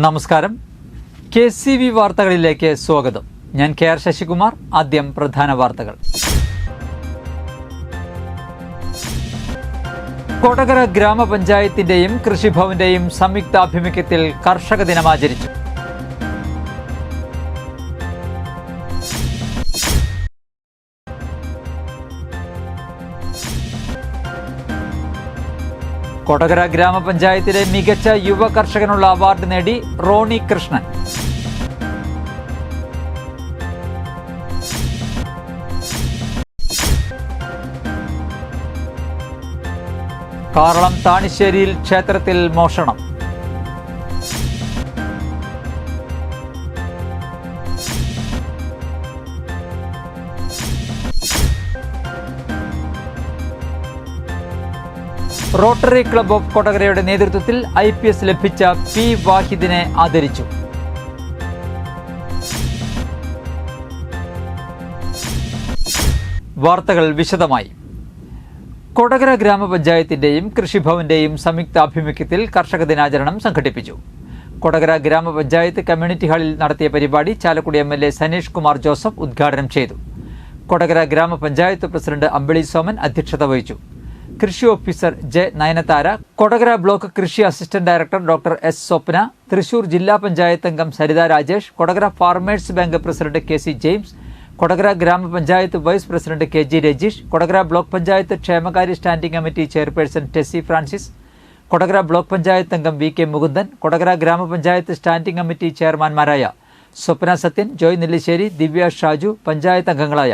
നമസ്കാരം. KCV വാർത്തകളിലേക്ക് സ്വാഗതം. ഞാൻ KR ശശികുമാർ. ആദ്യം പ്രധാന വാർത്തകൾ. കൊടകര ഗ്രാമപഞ്ചായത്തിന്റെയും കൃഷിഭവന്റെയും സംയുക്താഭിമുഖ്യത്തിൽ കർഷക ദിനം ആചരിച്ചു. കൊടകര ഗ്രാമപഞ്ചായത്തിലെ മികച്ച യുവ കർഷകനുള്ള അവാർഡ് നേടി റോണി കൃഷ്ണൻ. കാറളം താണിശ്ശേരിയിൽ ക്ഷേത്രത്തിൽ മോഷണം. റോട്ടറി ക്ലബ് ഓഫ് കൊടകരയുടെ നേതൃത്വത്തിൽ IPS ലഭിച്ച P. വാഹിദിനെ ആദരിച്ചു. വാർത്തകൾ വിശദമായി. കൊടകര ഗ്രാമപഞ്ചായത്തിന്റെയും കൃഷിഭവന്റെയും സംയുക്താഭിമുഖ്യത്തിൽ കർഷക ദിനാചരണം സംഘടിപ്പിച്ചു. കൊടകര ഗ്രാമപഞ്ചായത്ത് കമ്മ്യൂണിറ്റി ഹാളിൽ നടത്തിയ പരിപാടി ചാലക്കുടി MLA സനീഷ് കുമാർ ജോസഫ് ഉദ്ഘാടനം ചെയ്തു. കൊടകര ഗ്രാമപഞ്ചായത്ത് പ്രസിഡന്റ് അമ്പിളി സോമൻ അധ്യക്ഷത വഹിച്ചു. കൃഷി officer J. Nayanthara, Kodakara block കൃഷി assistant director doctor S. Swapna, Thrissur ജില്ലാ പഞ്ചായത്ത് അംഗം Saritha Rajesh, Kodakara farmers bank president KC James, Kodakara ഗ്രാമപഞ്ചായത്ത് vice president KG Rajeesh, Kodakara block panchayat ക്ഷേമകാര്യ standing committee chairperson Tessy Francis, Kodakara block panchayat അംഗം VK മുകുന്ദൻ, കൊടകര ഗ്രാമപഞ്ചായത്ത് സ്റ്റാൻഡിംഗ് കമ്മിറ്റി ചെയർമാൻമാരായ സ്വപ്ന സത്യൻ, ജോയ് നെല്ലിശ്ശേരി, ദിവ്യ ഷാജു, പഞ്ചായത്ത് അംഗങ്ങളായ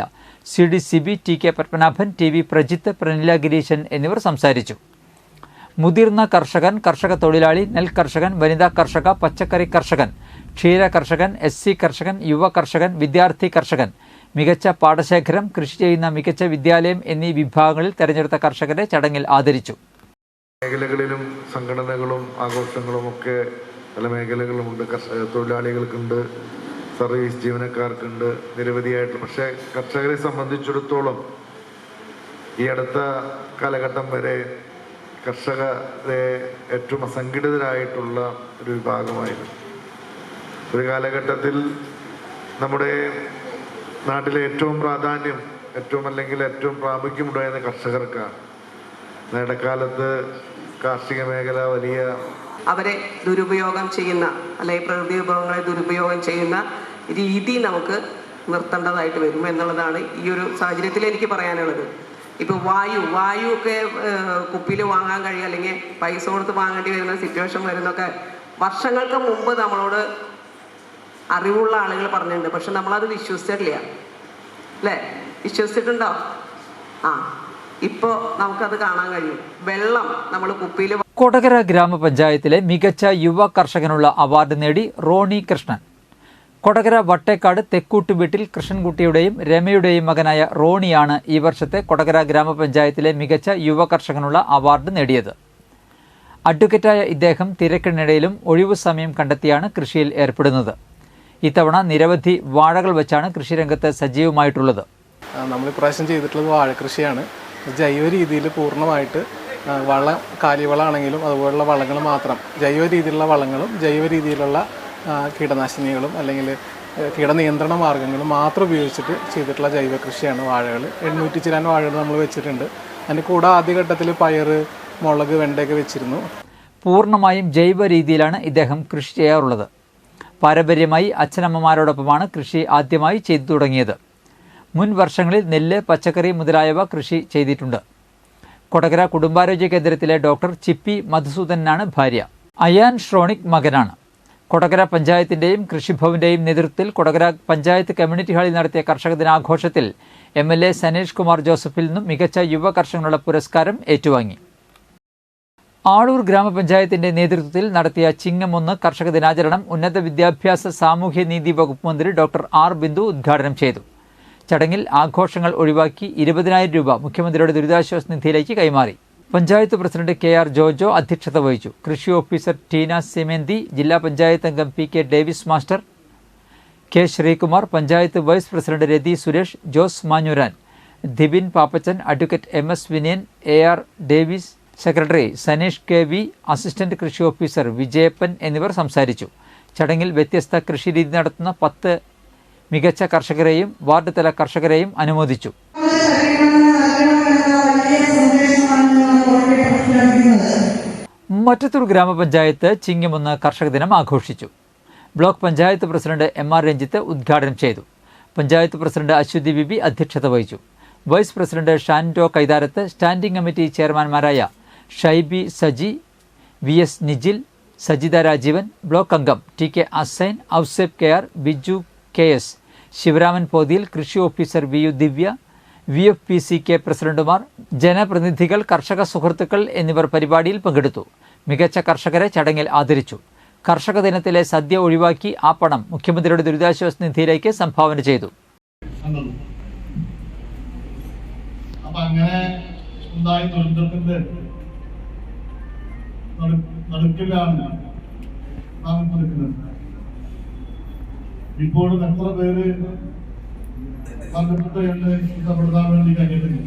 CD Sibi, TK Padmanabhan, TV Prajith, Pranila Gireesan എന്നിവർ സംസാരിച്ചു. മുതിർന്ന കർഷകൻ, കർഷക തൊഴിലാളി, നെൽ കർഷകൻ, വനിതാ കർഷക, പച്ചക്കറി കർഷകൻ, ക്ഷീര കർഷകൻ, SC കർഷകൻ, യുവ കർഷകൻ, വിദ്യാർത്ഥി കർഷകൻ, മികച്ച പാടശേഖരം, കൃഷി ചെയ്യുന്ന മികച്ച വിദ്യാലയം എന്നീ വിഭാഗങ്ങളിൽ തെരഞ്ഞെടുത്ത കർഷകരെ ചടങ്ങിൽ ആദരിച്ചു. മേഖലകളിലും സംഘടനകളും ആഘോഷങ്ങളും ഒക്കെ പല മേഖലകളുമുണ്ട്. തൊഴിലാളികൾക്കുണ്ട്, സർവീസ് ജീവനക്കാർക്കുണ്ട്, നിരവധിയായിട്ടുള്ള. പക്ഷേ കർഷകരെ സംബന്ധിച്ചിടത്തോളം ഈ അടുത്ത കാലഘട്ടം വരെ കർഷകരെ ഏറ്റവും അസംഘടിതരായിട്ടുള്ള ഒരു വിഭാഗമായിരുന്നു. ഒരു കാലഘട്ടത്തിൽ നമ്മുടെ നാട്ടിലെ ഏറ്റവും പ്രാധാന്യം, ഏറ്റവും പ്രാമുഖ്യമുണ്ടായിരുന്ന കർഷകർക്കാണ്. ഇടക്കാലത്ത് കാർഷിക മേഖല വലിയ അവരെ ദുരുപയോഗം ചെയ്യുന്ന, അല്ലെങ്കിൽ പ്രകൃതി വിഭവങ്ങളെ ദുരുപയോഗം ചെയ്യുന്ന രീതി നമുക്ക് നിർത്തേണ്ടതായിട്ട് വരും എന്നുള്ളതാണ് ഈ ഒരു സാഹചര്യത്തിൽ എനിക്ക് പറയാനുള്ളത്. ഇപ്പോൾ വായു ഒക്കെ കുപ്പിയിൽ വാങ്ങാൻ കഴിയും, അല്ലെങ്കിൽ പൈസ കൊടുത്ത് വാങ്ങേണ്ടി വരുന്ന സിറ്റുവേഷൻ വരുന്നൊക്കെ വർഷങ്ങൾക്ക് മുമ്പ് നമ്മളോട് അറിവുള്ള ആളുകൾ പറഞ്ഞിട്ടുണ്ട്. പക്ഷെ നമ്മളത് വിശ്വസിച്ചിട്ടില്ല, അല്ലേ? വിശ്വസിച്ചിട്ടുണ്ടോ? ഇപ്പോൾ നമുക്കത് കാണാൻ കഴിയും. വെള്ളം നമ്മൾ കുപ്പിയിൽ. കൊടകര ഗ്രാമപഞ്ചായത്തിലെ മികച്ച യുവ കർഷകനുള്ള അവാർഡ് നേടി റോണി കൃഷ്ണൻ. കൊടകര വട്ടേക്കാട് തെക്കൂട്ട് വീട്ടിൽ കൃഷ്ണൻകുട്ടിയുടെയും രമയുടെയും മകനായ റോണിയാണ് ഈ വർഷത്തെ കൊടകര ഗ്രാമപഞ്ചായത്തിലെ മികച്ച യുവ കർഷകനുള്ള അവാർഡ് നേടിയത്. അഡ്വക്കേറ്റായ ഇദ്ദേഹം തിരക്കിനിടയിലും ഒഴിവു സമയം കണ്ടെത്തിയാണ് കൃഷിയിൽ ഏർപ്പെടുന്നത്. ഇത്തവണ നിരവധി വാഴകൾ വെച്ചാണ് കൃഷിരംഗത്ത് സജീവമായിട്ടുള്ളത്. നമ്മൾ ഇപ്രാവശ്യം ചെയ്തിട്ടുള്ളത് വാഴ കൃഷിയാണ്. ജൈവ രീതിയിൽ പൂർണ്ണമായിട്ട് വളം, കാലിവളമാണെങ്കിലും അതുപോലുള്ള വളങ്ങൾ മാത്രം, ജൈവ രീതിയിലുള്ള വളങ്ങളും ജൈവ രീതിയിലുള്ള കീടനാശിനികളും അല്ലെങ്കിൽ കീടനിയന്ത്രണ മാർഗ്ഗങ്ങളും മാത്രം ഉപയോഗിച്ചിട്ട് ചെയ്തിട്ടുള്ള ജൈവ കൃഷിയാണ് വാഴകൾ. 800 ചില്ലാൻ വാഴകൾ നമ്മൾ വെച്ചിട്ടുണ്ട്. അതിന് കൂടെ ആദ്യഘട്ടത്തിൽ പയറ്, മുളക്, വെണ്ടയൊക്കെ വെച്ചിരുന്നു. പൂർണ്ണമായും ജൈവ രീതിയിലാണ് ഇദ്ദേഹം കൃഷി ചെയ്യാറുള്ളത്. പാരമ്പര്യമായി അച്ഛനമ്മമാരോടൊപ്പമാണ് കൃഷി ആദ്യമായി ചെയ്തു തുടങ്ങിയത്. മുൻ വർഷങ്ങളിൽ നെല്ല്, പച്ചക്കറി മുതലായവ കൃഷി ചെയ്തിട്ടുണ്ട്. കൊടകര കുടുംബാരോഗ്യ കേന്ദ്രത്തിലെ ഡോക്ടർ ചിപ്പി മധുസൂദനാണ് ഭാര്യ. അയാൻ ഷ്രോണിക് മകനാണ്. കൊടകര പഞ്ചായത്തിന്റെയും കൃഷിഭവന്റെയും നേതൃത്വത്തിൽ കൊടകര പഞ്ചായത്ത് കമ്മ്യൂണിറ്റി ഹാളിൽ നടത്തിയ കർഷക ദിനാഘോഷത്തിൽ MLA സനീഷ് കുമാർ ജോസഫിൽ നിന്നും മികച്ച യുവ കർഷകനുള്ള പുരസ്കാരം ഏറ്റുവാങ്ങി. ആളൂർ ഗ്രാമപഞ്ചായത്തിന്റെ നേതൃത്വത്തിൽ നടത്തിയ ചിങ്ങം 1 കർഷക ദിനാചരണം ഉന്നത വിദ്യാഭ്യാസ സാമൂഹ്യനീതി വകുപ്പ് മന്ത്രി ഡോക്ടർ R. ബിന്ദു ഉദ്ഘാടനം ചെയ്തു. ചടങ്ങിൽ ആഘോഷങ്ങൾ ഒഴിവാക്കി 20,000 രൂപ മുഖ്യമന്ത്രിയുടെ ദുരിതാശ്വാസ നിധിയിലേക്ക് കൈമാറി. പഞ്ചായത്ത് പ്രസിഡന്റ് KR ജോജോ അധ്യക്ഷത വഹിച്ചു. കൃഷി ഓഫീസർ ടീന സിമേന്തി, ജില്ലാ പഞ്ചായത്ത് അംഗം PK Davis master, K. Sreekumar, panchayat vice president Rathi Suresh, Jose Manjooran, Dibin Pappachan, advocate MS Vinayan, AR Davis, secretary Saneesh KV, assistant കൃഷി ഓഫീസർ വിജയപ്പൻ എന്നിവർ സംസാരിച്ചു. ചടങ്ങിൽ വ്യത്യസ്ത കൃഷിരീതി നടത്തുന്ന 10 മികച്ച കർഷകരെയും വാർഡ് തല കർഷകരെയും അനുമോദിച്ചു. മറ്റത്തൂർ ഗ്രാമപഞ്ചായത്ത് ചിങ്ങം 1 കർഷക ദിനം ആഘോഷിച്ചു. Block panchayat president MR Ranjith ഉദ്ഘാടനം ചെയ്തു. പഞ്ചായത്ത് പ്രസിഡന്റ് അശ്വതി ബിബി അധ്യക്ഷത വഹിച്ചു. Vice president Shando Kaitharath, standing committee ചെയർമാൻമാരായ ഷൈബി സജി, VS നിജിൽ, സജിത രാജീവൻ, ബ്ലോക്ക് അംഗം TK Assain, Ouseph KR, Biju KS, Sivaraman Pothiyil, കൃഷി ഓഫീസർ VU ദിവ്യ, VFPCK പ്രസിഡന്റുമാർ, ജനപ്രതിനിധികൾ, കർഷക സുഹൃത്തുക്കൾ എന്നിവർ പരിപാടിയിൽ പങ്കെടുത്തു. മികച്ച കർഷകരെ ചടങ്ങിൽ ആദരിച്ചു. കർഷക ദിനത്തിലെ സദ്യ ഒഴിവാക്കി ആ പണം മുഖ്യമന്ത്രിയുടെ ദുരിതാശ്വാസ നിധിയിലേക്ക് സംഭാവന ചെയ്തു. അങ്ങനെ ഉണ്ടായ ദുരന്തത്തിന്റെ നടുക്കിലാണ് നാം നിൽക്കുന്നത്. ഇപ്പോഴും എത്ര പേര് ഇഷ്ടപ്പെടുത്താൻ വേണ്ടി കഴിഞ്ഞിട്ടില്ല.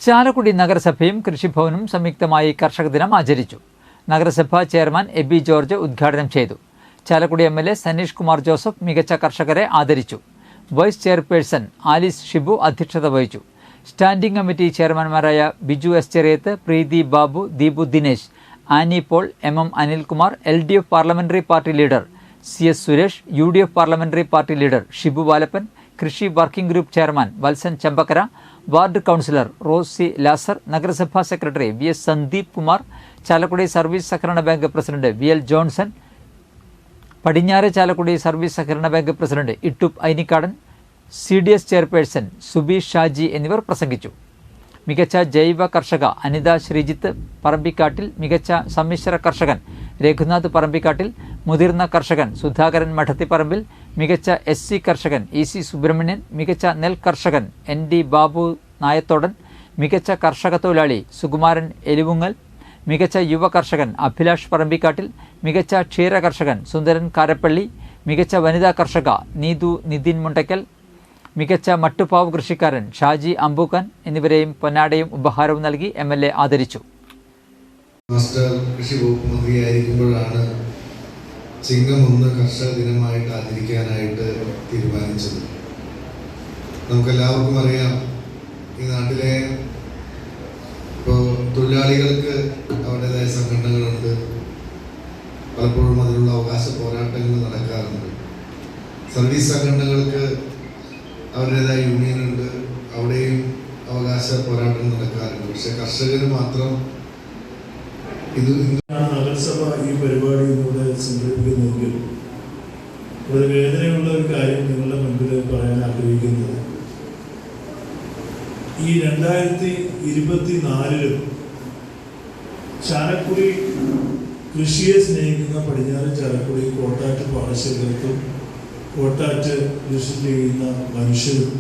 ചാലക്കുടി നഗരസഭയും കൃഷിഭവനും സംയുക്തമായി കർഷക ദിനം ആചരിച്ചു. നഗരസഭാ ചെയർമാൻ എബി ജോർജ് ഉദ്ഘാടനം ചെയ്തു. ചാലക്കുടി MLA സനീഷ് കുമാർ ജോസഫ് മികച്ച കർഷകരെ ആദരിച്ചു. വൈസ് ചെയർപേഴ്സൺ ആലിസ് ഷിബു അധ്യക്ഷത വഹിച്ചു. സ്റ്റാൻഡിംഗ് കമ്മിറ്റി ചെയർമാൻമാരായ Biju S Cheriyath, Preethi Babu, Deepu Dinesh, Annie Paul, MM Anilkumar, LDF parliamentary party leader CS Suresh, UDF parliamentary party leader Shibu Valappan, കൃഷി working group chairman Valsan Champakkara, ward councillor Rosy Lazar, നഗരസഭാ secretary VS Sandeep Kumar, Chalakudy service സഹകരണ ബാങ്ക് പ്രസിഡന്റ് VL ജോൺസൺ, പടിഞ്ഞാറ് Chalakudy service സഹകരണ bank president Ittoop Ainikkadan, CDS chairperson Subi Shaji എന്നിവർ പ്രസംഗിച്ചു. മികച്ച ജൈവ കർഷക അനിത ശ്രീജിത്ത് പറമ്പിക്കാട്ടിൽ, മികച്ച സമ്മിശ്ര കർഷകൻ രഘുനാഥ് പറമ്പിക്കാട്ടിൽ, മുതിർന്ന കർഷകൻ സുധാകരൻ മഠത്തിപ്പറമ്പിൽ, മികച്ച SC കർഷകൻ EC സുബ്രഹ്മണ്യൻ, മികച്ച നെൽ കർഷകൻ ND ബാബു നായത്തോടൻ, മികച്ച കർഷക തൊഴിലാളി സുകുമാരൻ എലിവുങ്ങൽ, മികച്ച യുവ കർഷകൻ അഭിലാഷ് പറമ്പിക്കാട്ടിൽ, മികച്ച ക്ഷീര കർഷകൻ സുന്ദരൻ കാരപ്പള്ളി, മികച്ച വനിതാ കർഷക നീതു നിതിൻ മുണ്ടയ്ക്കൽ, മികച്ച മട്ടുപാവ് കൃഷിക്കാരൻ ഷാജി അമ്പൂക്കൻ എന്നിവരെയും പൊന്നാടയും ഉപഹാരവും നൽകി MLA ആദരിച്ചു. മാസ്റ്റർ കൃഷി വകുപ്പ് മന്ത്രിയായിരിക്കുമ്പോഴാണ് ചിങ്ങം 1 കർഷക ദിനമായിട്ട് ആചരിക്കാനായിട്ട് തീരുമാനിച്ചത്. നമുക്കെല്ലാവർക്കും അറിയാം, ഈ നാട്ടിലെ ഇപ്പോൾ തൊഴിലാളികൾക്ക് അവരുടേതായ സംഘടനകളുണ്ട്. പലപ്പോഴും അതിനുള്ള അവകാശ പോരാട്ടങ്ങൾ നടക്കാറുണ്ട്. സർവീസ് സംഘടനകൾക്ക് അവരുടേതായ യൂണിയനുണ്ട്, അവിടെയും അവകാശ പോരാട്ടം നടക്കാറുണ്ട്. പക്ഷെ കർഷകന് മാത്രം നഗരസഭ ഈ പരിപാടി ഇവിടെ സംഘടിപ്പിക്കുന്നെങ്കിൽ ഒരു വേദനയുള്ള ഒരു കാര്യം നിങ്ങളുടെ മുൻപിൽ പറയാൻ ആഗ്രഹിക്കുന്നത്, ഈ 2024 ചാലക്കുടി കൃഷിയെ സ്നേഹിക്കുന്ന പടിഞ്ഞാറ് ചാലക്കുടി കോട്ടാറ്റ് പാടശേഖരത്തും കോട്ടാറ്റ് കൃഷി ചെയ്യുന്ന മനുഷ്യരും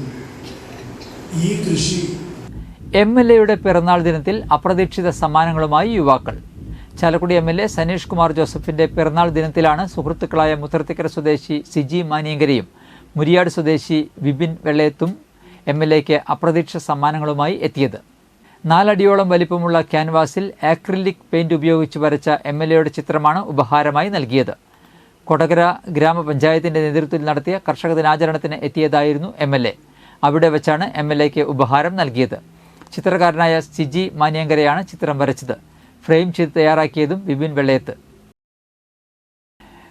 ഈ കൃഷി MLAയുടെ പിറന്നാൾ ദിനത്തിൽ അപ്രതീക്ഷിത സമ്മാനങ്ങളുമായി യുവാക്കൾ. ചാലക്കുടി MLA സനീഷ് കുമാർ ജോസഫിന്റെ പിറന്നാൾ ദിനത്തിലാണ് സുഹൃത്തുക്കളായ മുത്തർത്തിക്കര സ്വദേശി സിജി മാനിയങ്കരയും മുരിയാട് സ്വദേശി വിപിൻ വെള്ളയത്തും MLAയ്ക്ക് അപ്രതീക്ഷിത സമ്മാനങ്ങളുമായി എത്തിയത്. 4 അടിയോളം വലിപ്പമുള്ള ക്യാൻവാസിൽ ആക്രിലിക് പെയിന്റ് ഉപയോഗിച്ച് വരച്ച MLAയുടെ ചിത്രമാണ് ഉപഹാരമായി നൽകിയത്. കൊടകര ഗ്രാമപഞ്ചായത്തിന്റെ നേതൃത്വത്തിൽ നടത്തിയ കർഷക ദിനാചരണത്തിന് എത്തിയതായിരുന്നു MLA. അവിടെ വെച്ചാണ് MLAയ്ക്ക് ഉപഹാരം നൽകിയത്. ചിത്രകാരനായ സിജി മാനിയങ്കരയാണ് ചിത്രം വരച്ചത്. ഫ്രെയിം ചെയ്ത് തയ്യാറാക്കിയതും വിപിൻ വെള്ളയത്ത്.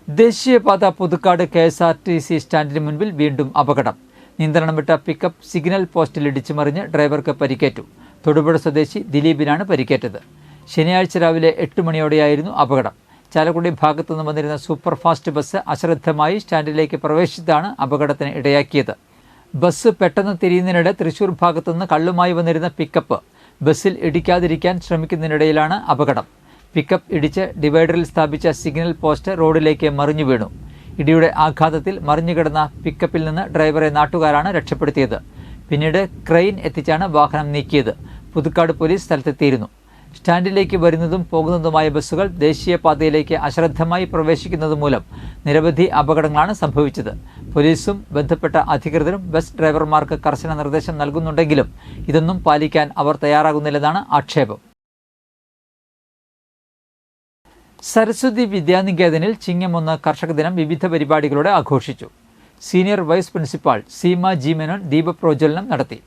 ദേശീയപാത പുതുക്കാട് KSRTC സ്റ്റാൻഡിന് മുൻപിൽ വീണ്ടും അപകടം. നിയന്ത്രണം വിട്ട പിക്കപ്പ് സിഗ്നൽ പോസ്റ്റിൽ ഇടിച്ചു മറിഞ്ഞ് ഡ്രൈവർക്ക് പരിക്കേറ്റു. തൊടുപുഴ സ്വദേശി ദിലീപിനാണ് പരിക്കേറ്റത്. ശനിയാഴ്ച രാവിലെ 8 മണിയോടെയായിരുന്നു അപകടം. ചാലക്കുടി ഭാഗത്തുനിന്ന് വന്നിരുന്ന സൂപ്പർ ഫാസ്റ്റ് ബസ് അശ്രദ്ധമായി സ്റ്റാൻഡിലേക്ക് പ്രവേശിച്ചതാണ് അപകടത്തിന് ഇടയാക്കിയത്. ബസ് പെട്ടെന്ന് തിരിയുന്നതിനിടെ തൃശൂർ ഭാഗത്തുനിന്ന് കള്ളുമായി വന്നിരുന്ന പിക്കപ്പ് ബസ്സിൽ ഇടിക്കാതിരിക്കാൻ ശ്രമിക്കുന്നതിനിടയിലാണ് അപകടം. പിക്കപ്പ് ഇടിച്ച് ഡിവൈഡറിൽ സ്ഥാപിച്ച സിഗ്നൽ പോസ്റ്റ് റോഡിലേക്ക് മറിഞ്ഞു വീണു. ഇടിയുടെ ആഘാതത്തിൽ മറിഞ്ഞുകിടന്ന പിക്കപ്പിൽ നിന്ന് ഡ്രൈവറെ നാട്ടുകാരാണ് രക്ഷപ്പെടുത്തിയത്. പിന്നീട് ക്രെയിൻ എത്തിച്ചാണ് വാഹനം നീക്കിയത്. പുതുക്കാട് പോലീസ് സ്ഥലത്തെത്തിയിരുന്നു. സ്റ്റാൻഡിലേക്ക് വരുന്നതും പോകുന്നതുമായ ബസ്സുകൾ ദേശീയപാതയിലേക്ക് അശ്രദ്ധമായി പ്രവേശിക്കുന്നത് മൂലം നിരവധി അപകടങ്ങളാണ് സംഭവിച്ചത്. പോലീസും ബന്ധപ്പെട്ട അധികൃതരും ബസ് ഡ്രൈവർമാർക്ക് കർശന നിർദ്ദേശം നൽകുന്നുണ്ടെങ്കിലും ഇതൊന്നും പാലിക്കാൻ അവർ തയ്യാറാകുന്നില്ലെന്നാണ് ആക്ഷേപം. സരസ്വതി വിദ്യാനികേതനിൽ ചിങ്ങം 1 കർഷക ദിനം വിവിധ പരിപാടികളോടെ ആഘോഷിച്ചു. Senior vice principal Seema G Menon ദീപപ്രോജ്വലനം നടത്തി.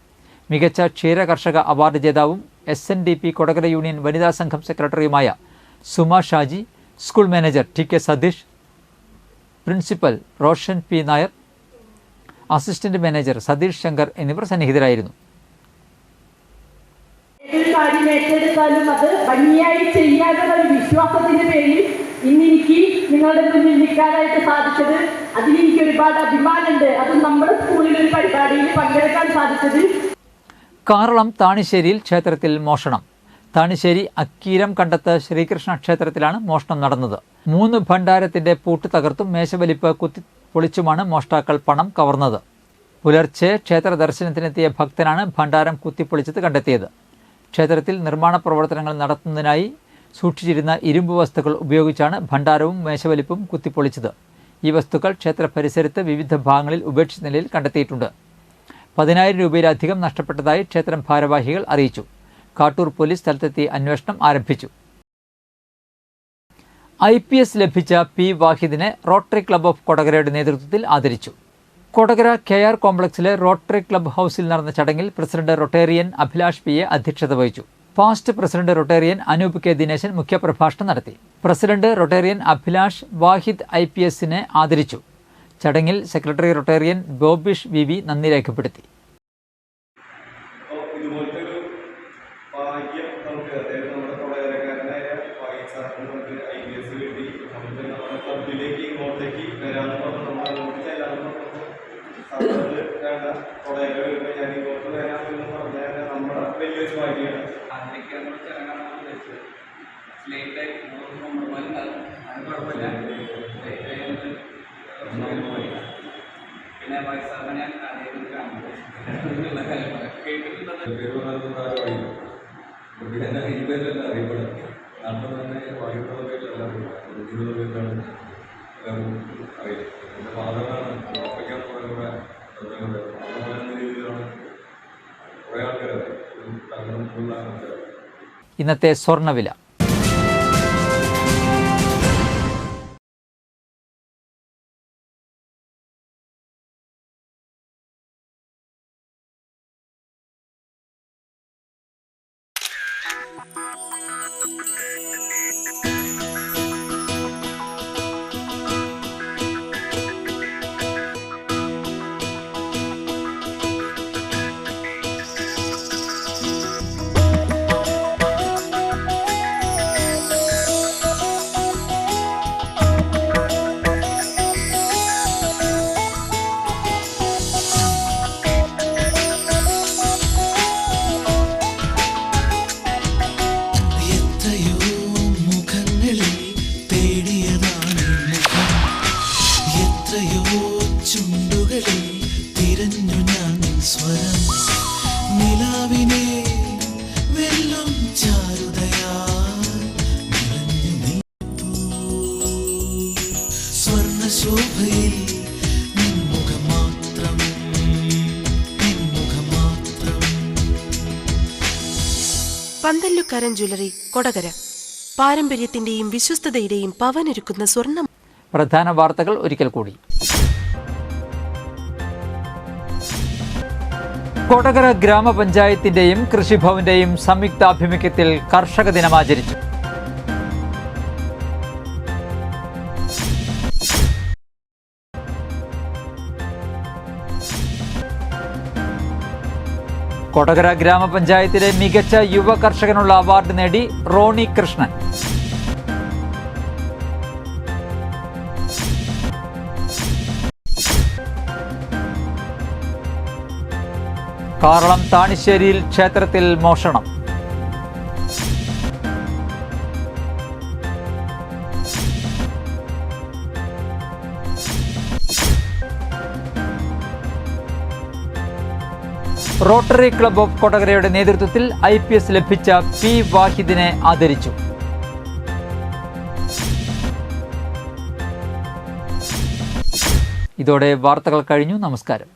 മികച്ച ക്ഷീര കർഷക അവാർഡ് ജേതാവും SNDP കൊടകര യൂണിയൻ വനിതാ സംഘം സെക്രട്ടറിയുമായ Suma Shaji, school manager TK Satheesh, principal Roshan P Nair, assistant manager Satheesh Shankar എന്നിവർ സന്നിഹിതരായിരുന്നു. ഒരു കാര്യം ഏറ്റെടുത്താലും അത് ഭംഗിയായി ചെയ്യാനുള്ള ഒരു വിശ്വാസത്തിന്റെ പേരിൽ ഇന്നെനിക്ക് നിങ്ങളുടെ മുന്നിൽ നിൽക്കാനായിട്ട് സാധിച്ചത് അതിലെനിക്ക് ഒരുപാട് അഭിമാനമുണ്ട്. അത് നമ്മുടെ സ്കൂളിൽ ഒരു പരിപാടിയിൽ പങ്കെടുക്കാൻ സാധിച്ചത്. കാറളം താണിശ്ശേരിയിൽ ക്ഷേത്രത്തിൽ മോഷണം. താണിശ്ശേരി അക്കീരം കണ്ടത്ത് ശ്രീകൃഷ്ണ ക്ഷേത്രത്തിലാണ് മോഷണം നടന്നത്. 3 ഭണ്ഡാരത്തിന്റെ പൂട്ട് തകർത്തും മേശവലിപ്പ് കുത്തി പൊളിച്ചുമാണ് മോഷ്ടാക്കൾ പണം കവർന്നത്. പുലർച്ചെ ക്ഷേത്ര ദർശനത്തിനെത്തിയ ഭക്തനാണ് ഭണ്ഡാരം കുത്തിപ്പൊളിച്ചത് കണ്ടെത്തിയത്. ക്ഷേത്രത്തിൽ നിർമ്മാണ പ്രവർത്തനങ്ങൾ നടത്തുന്നതിനായി സൂക്ഷിച്ചിരുന്ന ഇരുമ്പ് വസ്തുക്കൾ ഉപയോഗിച്ചാണ് ഭണ്ഡാരവും മേശവലിപ്പും കുത്തിപ്പൊളിച്ചത്. ഈ വസ്തുക്കൾ ക്ഷേത്ര പരിസരത്ത് വിവിധ ഭാഗങ്ങളിൽ ഉപേക്ഷിച്ച നിലയിൽ കണ്ടെത്തിയിട്ടുണ്ട്. 10,000 രൂപയിലധികം നഷ്ടപ്പെട്ടതായി ക്ഷേത്രം ഭാരവാഹികൾ അറിയിച്ചു. കാട്ടൂർ പോലീസ് സ്ഥലത്തെത്തി അന്വേഷണം ആരംഭിച്ചു. IPS ലഭിച്ച P വാഹിദിനെ റോട്ടറി ക്ലബ്ബ് ഓഫ് കൊടകരയുടെ നേതൃത്വത്തിൽ ആദരിച്ചു. കൊടകര KR കോംപ്ലക്സിലെ റോട്ടറി ക്ലബ്ബ് ഹൗസിൽ നടന്ന ചടങ്ങിൽ പ്രസിഡന്റ് റൊട്ടേറിയൻ അഭിലാഷ് PA അധ്യക്ഷത വഹിച്ചു. Past president Rotarian Anoop K Dineshan മുഖ്യപ്രഭാഷണം നടത്തി. പ്രസിഡന്റ് റൊട്ടേറിയൻ അഭിലാഷ് വാഹിദ് IPSനെ ആദരിച്ചു. ചടങ്ങിൽ സെക്രട്ടറി റൊട്ടേറിയൻ ബോബിഷ് VV നന്ദി രേഖപ്പെടുത്തി. ഇന്നത്തെ സ്വർണ്ണവില. പന്തല്ലുക്കാരൻ ജ്വല്ലറി കൊടകര. പാരമ്പര്യത്തിന്റെയും വിശ്വസ്തതയുടെയും പവനൊരുക്കുന്ന സ്വർണ്ണം. പ്രധാന വാർത്തകൾ ഒരിക്കൽ കൂടി. കൊടകര ഗ്രാമപഞ്ചായത്തിന്റെയും കൃഷിഭവന്റെയും സംയുക്താഭിമുഖ്യത്തിൽ കർഷക ദിനം ആചരിച്ചു. കൊടകര ഗ്രാമപഞ്ചായത്തിലെ മികച്ച യുവ കർഷകനുള്ള അവാർഡ് നേടി റോണി കൃഷ്ണൻ. കാറളം താണിശ്ശേരിയിൽ ക്ഷേത്രത്തിൽ മോഷണം. റോട്ടറി ക്ലബ്ബ് ഓഫ് കൊടകരയുടെ നേതൃത്വത്തിൽ IPS ലഭിച്ച P വാഹിദിനെ ആദരിച്ചു. ഇതോടെ വാർത്തകൾ കഴിഞ്ഞു. നമസ്കാരം.